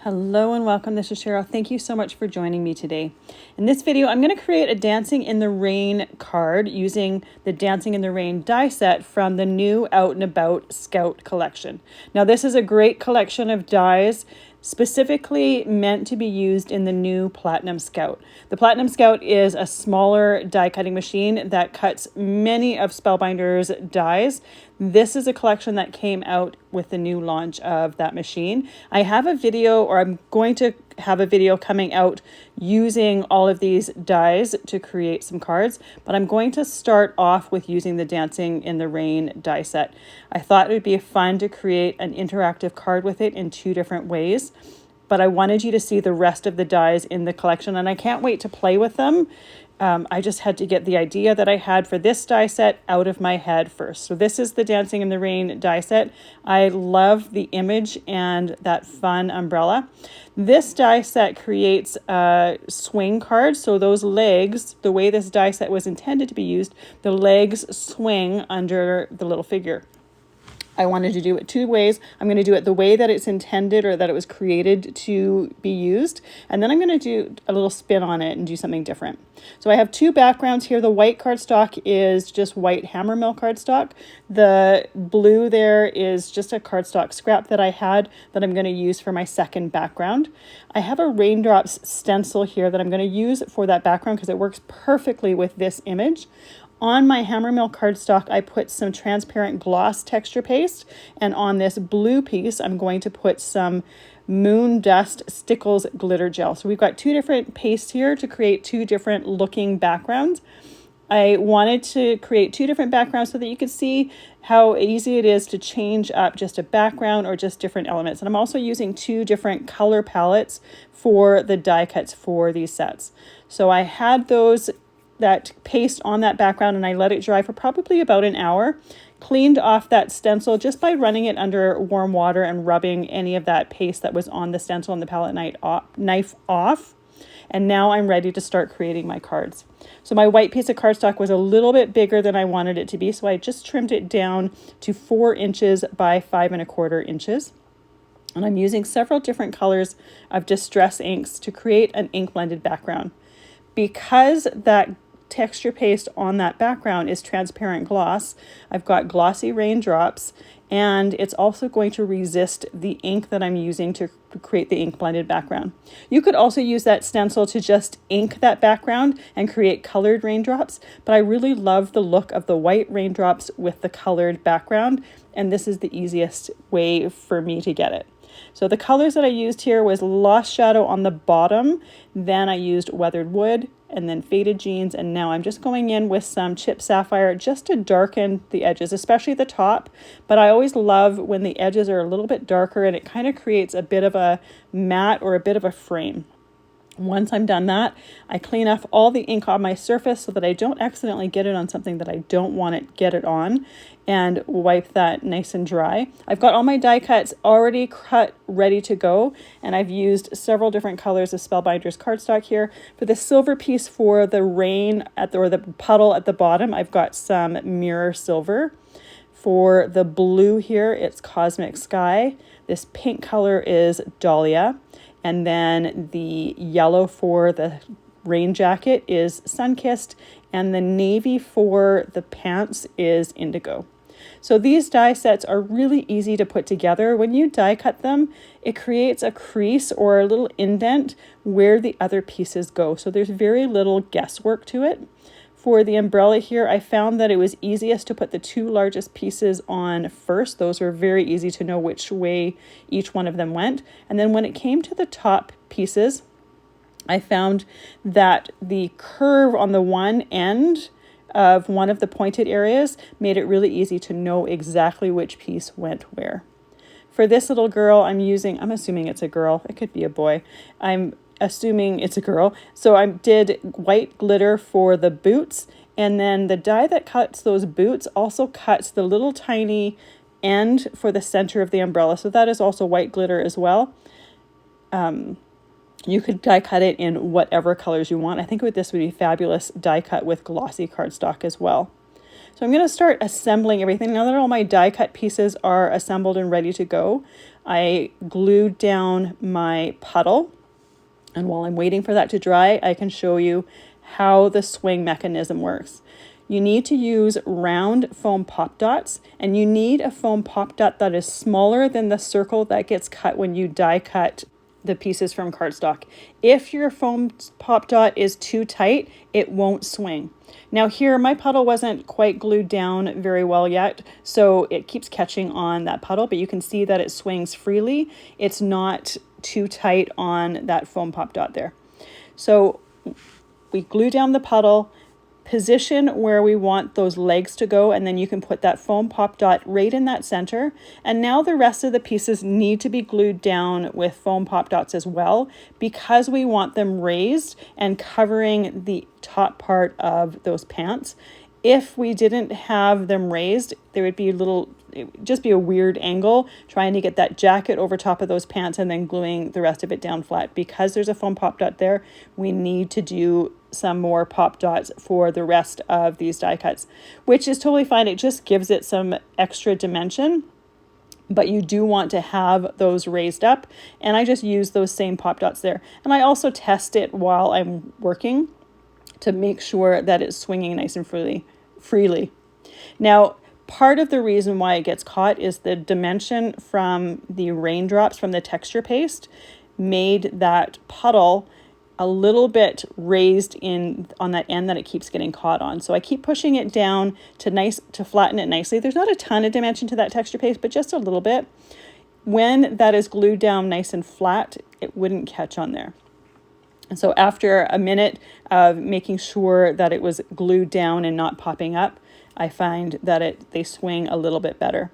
Hello and welcome. This is Cheryl. Thank you so much for joining me today. In this video, I'm going to create a Dancing in the Rain card using the Dancing in the Rain die set from the new Out and About Scout collection. Now, this is a great collection of dies specifically meant to be used in the new Platinum Scout. The Platinum Scout is a smaller die cutting machine that cuts many of Spellbinders dies. This is a collection that came out with the new launch of that machine. I have a video, or I'm going to have a video coming out using all of these dies to create some cards, but I'm going to start off with using the Dancing in the Rain die set. I thought it would be fun to create an interactive card with it in two different ways, but I wanted you to see the rest of the dies in the collection, and I can't wait to play with them. I just had to get the idea that I had for this die set out of my head first. So this is the Dancing in the Rain die set. I love the image and that fun umbrella. This die set creates a swing card. So those legs, the way this die set was intended to be used, the legs swing under the little figure. I wanted to do it two ways. I'm going to do it the way that it's intended, or that it was created to be used. And then I'm going to do a little spin on it and do something different. So I have two backgrounds here. The white cardstock is just white hammermill cardstock. The blue there is just a cardstock scrap that I had that I'm going to use for my second background. I have a raindrops stencil here that I'm going to use for that background because it works perfectly with this image. On my hammermill cardstock, I put some transparent gloss texture paste, and on this blue piece, I'm going to put some Moon Dust Stickles glitter gel. So we've got two different pastes here to create two different looking backgrounds. I wanted to create two different backgrounds so that you could see how easy it is to change up just a background or just different elements. And I'm also using two different color palettes for the die cuts for these sets. So I had that paste on that background and I let it dry for probably about an hour. Cleaned off that stencil just by running it under warm water and rubbing any of that paste that was on the stencil and the palette knife off. And now I'm ready to start creating my cards. So my white piece of cardstock was a little bit bigger than I wanted it to be, so I just trimmed it down to 4 inches by 5 1/4 inches. And I'm using several different colors of distress inks to create an ink blended background. Because that texture paste on that background is transparent gloss, I've got glossy raindrops, and it's also going to resist the ink that I'm using to create the ink blended background. You could also use that stencil to just ink that background and create colored raindrops, but I really love the look of the white raindrops with the colored background, and this is the easiest way for me to get it. So the colors that I used here was Lost Shadow on the bottom, then I used Weathered Wood, and then Faded Jeans, and now I'm just going in with some Chip Sapphire just to darken the edges, especially the top. But I always love when the edges are a little bit darker and it kind of creates a bit of a matte or a bit of a frame. Once I'm done that, I clean off all the ink on my surface so that I don't accidentally get it on something that I don't want to get it on, and wipe that nice and dry. I've got all my die cuts already cut, ready to go, and I've used several different colors of Spellbinders cardstock here. For the silver piece for the rain or the puddle at the bottom, I've got some Mirror Silver. For the blue here, it's Cosmic Sky. This pink color is Dahlia. And then the yellow for the rain jacket is Sunkissed, and the navy for the pants is Indigo. So these die sets are really easy to put together. When you die cut them, it creates a crease or a little indent where the other pieces go. So there's very little guesswork to it. For the umbrella here, I found that it was easiest to put the two largest pieces on first. Those were very easy to know which way each one of them went. And then when it came to the top pieces, I found that the curve on the one end of one of the pointed areas made it really easy to know exactly which piece went where. For this little girl, I'm assuming it's a girl. It could be a boy. I'm assuming it's a girl. So I did white glitter for the boots, and then the die that cuts those boots also cuts the little tiny end for the center of the umbrella. So that is also white glitter as well. You could die cut it in whatever colors you want. I think this would be fabulous die cut with glossy cardstock as well. So I'm going to start assembling everything. Now that all my die cut pieces are assembled and ready to go, I glued down my puddle, and while I'm waiting for that to dry, I can show you how the swing mechanism works. You need to use round foam pop dots, and you need a foam pop dot that is smaller than the circle that gets cut when you die cut the pieces from cardstock. If your foam pop dot is too tight, it won't swing. Now here, my puddle wasn't quite glued down very well yet, so it keeps catching on that puddle, but you can see that it swings freely. It's not too tight on that foam pop dot there. So we glue down the puddle, position where we want those legs to go, and then you can put that foam pop dot right in that center. And now the rest of the pieces need to be glued down with foam pop dots as well, because we want them raised and covering the top part of those pants. If we didn't have them raised, there would be it would just be a weird angle trying to get that jacket over top of those pants and then gluing the rest of it down flat. Because there's a foam pop dot there, we need to do some more pop dots for the rest of these die cuts, which is totally fine. It just gives it some extra dimension, but you do want to have those raised up. And I just use those same pop dots there. And I also test it while I'm working to make sure that it's swinging nice and freely. Now, part of the reason why it gets caught is the dimension from the raindrops from the texture paste made that puddle a little bit raised in on that end that it keeps getting caught on. So I keep pushing it down to flatten it nicely. There's not a ton of dimension to that texture paste, but just a little bit. When that is glued down nice and flat, it wouldn't catch on there. And so after a minute of making sure that it was glued down and not popping up, I find that they swing a little bit better.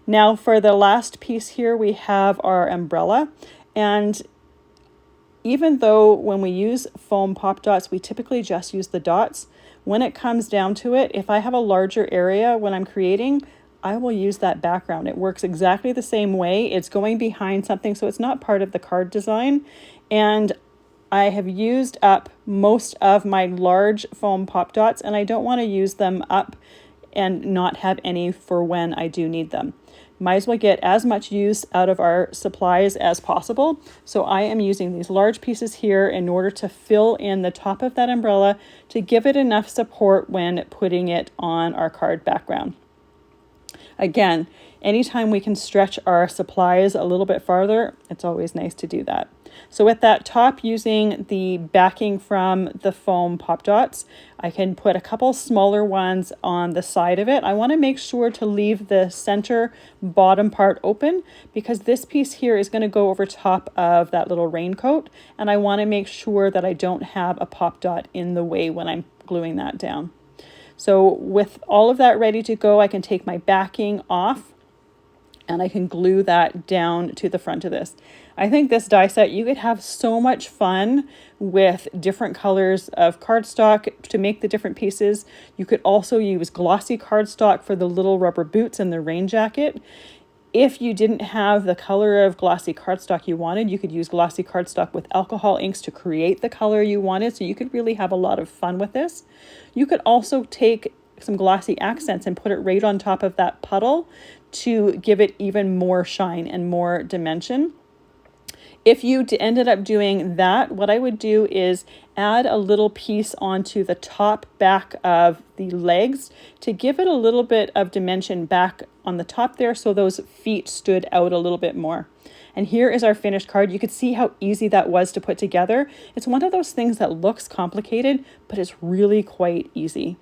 Now for the last piece here, we have our umbrella. And even though when we use foam pop dots, we typically just use the dots, when it comes down to it, if I have a larger area when I'm creating, I will use that background. It works exactly the same way. It's going behind something, so it's not part of the card design. And I have used up most of my large foam pop dots, and I don't want to use them up and not have any for when I do need them. Might as well get as much use out of our supplies as possible. So I am using these large pieces here in order to fill in the top of that umbrella to give it enough support when putting it on our card background. Again, anytime we can stretch our supplies a little bit farther, it's always nice to do that. So with that top, using the backing from the foam pop dots, I can put a couple smaller ones on the side of it. I want to make sure to leave the center bottom part open because this piece here is going to go over top of that little raincoat, and I want to make sure that I don't have a pop dot in the way when I'm gluing that down. So with all of that ready to go, I can take my backing off and I can glue that down to the front of this. I think this die set, you could have so much fun with different colors of cardstock to make the different pieces. You could also use glossy cardstock for the little rubber boots and the rain jacket. If you didn't have the color of glossy cardstock you wanted, you could use glossy cardstock with alcohol inks to create the color you wanted. So you could really have a lot of fun with this. You could also take some glossy accents and put it right on top of that puddle to give it even more shine and more dimension. If you ended up doing that, what I would do is add a little piece onto the top back of the legs to give it a little bit of dimension back on the top there so those feet stood out a little bit more. And here is our finished card. You could see how easy that was to put together. It's one of those things that looks complicated, but it's really quite easy.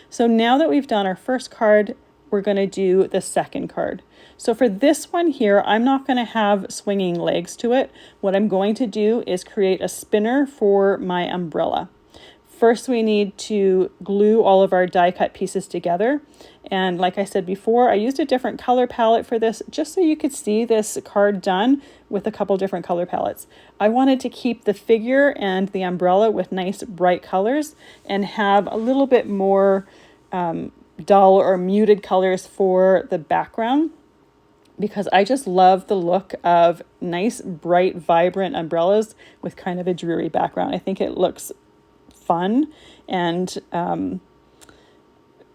So now that we've done our first card, we're going to do the second card. So for this one here, I'm not going to have swinging legs to it. What I'm going to do is create a spinner for my umbrella. First, we need to glue all of our die cut pieces together. And like I said before, I used a different color palette for this just so you could see this card done with a couple different color palettes. I wanted to keep the figure and the umbrella with nice bright colors and have a little bit more dull or muted colors for the background, because I just love the look of nice, bright, vibrant umbrellas with kind of a dreary background. I think it looks fun, and when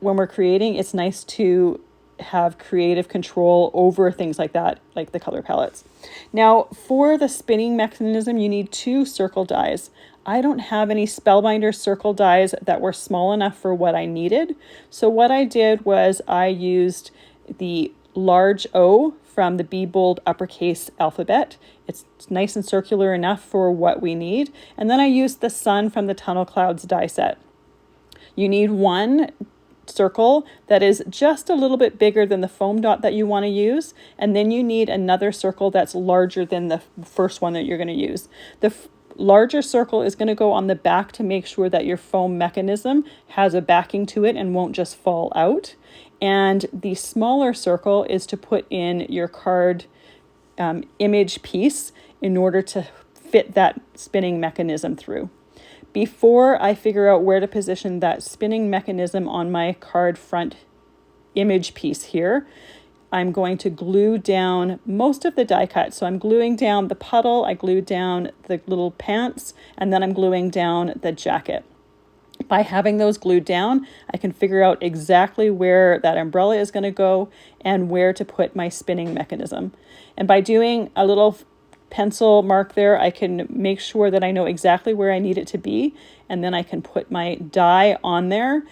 we're creating, it's nice to have creative control over things like that, like the color palettes. Now, for the spinning mechanism, you need 2 circle dies. I don't have any Spellbinders circle dies that were small enough for what I needed. So what I did was I used the large O from the Be Bold uppercase alphabet. It's nice and circular enough for what we need. And then I used the sun from the Tunnel Clouds die set. You need 1 circle that is just a little bit bigger than the foam dot that you want to use, and then you need another circle that's larger than the first one that you're going to use. The larger circle is going to go on the back to make sure that your foam mechanism has a backing to it and won't just fall out. And the smaller circle is to put in your card image piece in order to fit that spinning mechanism through. Before I figure out where to position that spinning mechanism on my card front image piece here, I'm going to glue down most of the die cut. So I'm gluing down the puddle, I glued down the little pants, and then I'm gluing down the jacket. By having those glued down, I can figure out exactly where that umbrella is going to go and where to put my spinning mechanism. And by doing a little pencil mark there, I can make sure that I know exactly where I need it to be, and then I can put my die on there,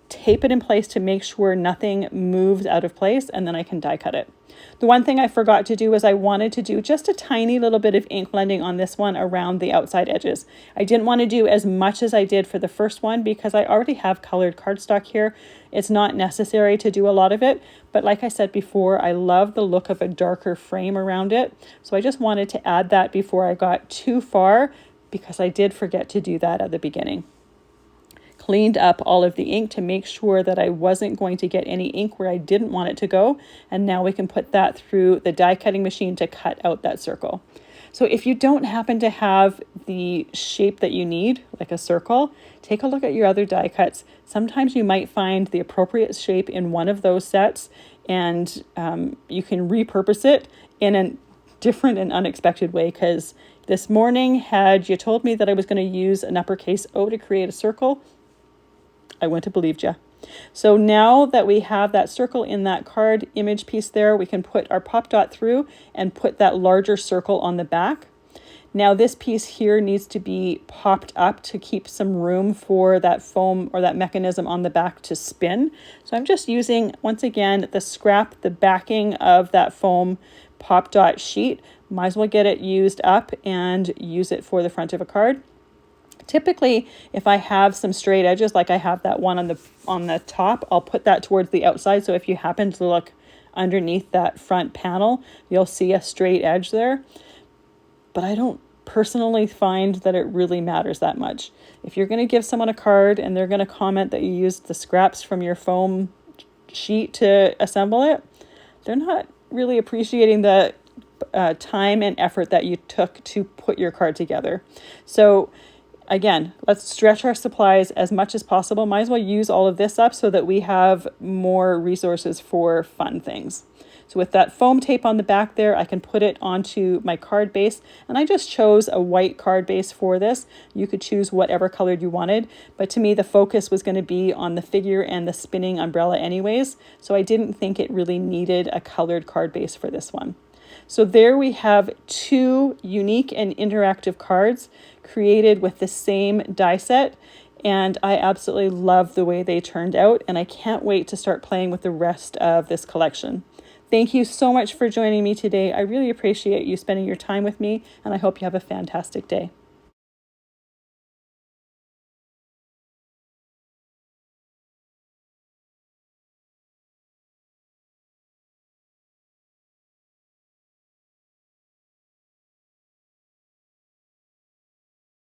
tape it in place to make sure nothing moves out of place, and then I can die cut it. The one thing I forgot to do is I wanted to do just a tiny little bit of ink blending on this one around the outside edges. I didn't want to do as much as I did for the first one because I already have colored cardstock here. It's not necessary to do a lot of it, but like I said before, I love the look of a darker frame around it. So I just wanted to add that before I got too far because I did forget to do that at the beginning. Cleaned up all of the ink to make sure that I wasn't going to get any ink where I didn't want it to go. And now we can put that through the die cutting machine to cut out that circle. So if you don't happen to have the shape that you need, like a circle, take a look at your other die cuts. Sometimes you might find the appropriate shape in one of those sets, and you can repurpose it in a different and unexpected way, because this morning, had you told me that I was going to use an uppercase O to create a circle, I wouldn't have believed you. So now that we have that circle in that card image piece there, we can put our pop dot through and put that larger circle on the back. Now this piece here needs to be popped up to keep some room for that foam or that mechanism on the back to spin. So I'm just using, once again, the scrap, the backing of that foam pop dot sheet. Might as well get it used up and use it for the front of a card. Typically, if I have some straight edges, like I have that one on the top, I'll put that towards the outside. So if you happen to look underneath that front panel, you'll see a straight edge there. But I don't personally find that it really matters that much. If you're going to give someone a card and they're going to comment that you used the scraps from your foam sheet to assemble it, they're not really appreciating the time and effort that you took to put your card together. So again, let's stretch our supplies as much as possible. Might as well use all of this up so that we have more resources for fun things. So with that foam tape on the back there, I can put it onto my card base, and I just chose a white card base for this. You could choose whatever color you wanted, but to me the focus was going to be on the figure and the spinning umbrella anyways, so I didn't think it really needed a colored card base for this one. So there we have 2 unique and interactive cards created with the same die set, and I absolutely love the way they turned out, and I can't wait to start playing with the rest of this collection. Thank you so much for joining me today. I really appreciate you spending your time with me, and I hope you have a fantastic day.